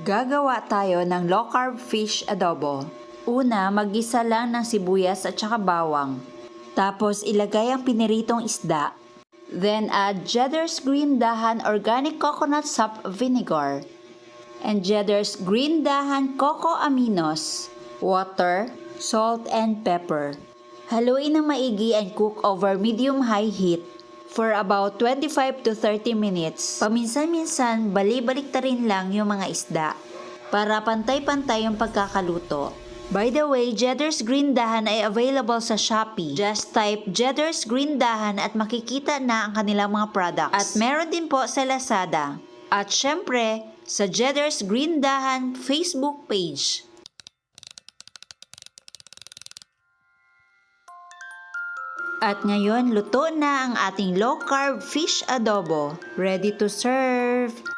Gagawa tayo ng low-carb fish adobo. Una, maggisa lang ng sibuyas at saka bawang. Tapos ilagay ang piniritong isda. Then add Cheddar's green dahan organic coconut sop vinegar and Cheddar's green dahan coco aminos, water, salt and pepper. Haluin ng maigi and cook over medium-high heat for about 25 to 30 minutes. Paminsan-minsan, bali-balik ta rin lang yung mga isda para pantay-pantay yung pagkakaluto. By the way, Cheddar's green dahan ay available sa Shopee. Just type Cheddar's green dahan at makikita na ang kanilang mga products. At meron din po sa Lazada. At syempre, sa Cheddar's green dahan Facebook page. At ngayon, luto na ang ating low-carb fish adobo. Ready to serve!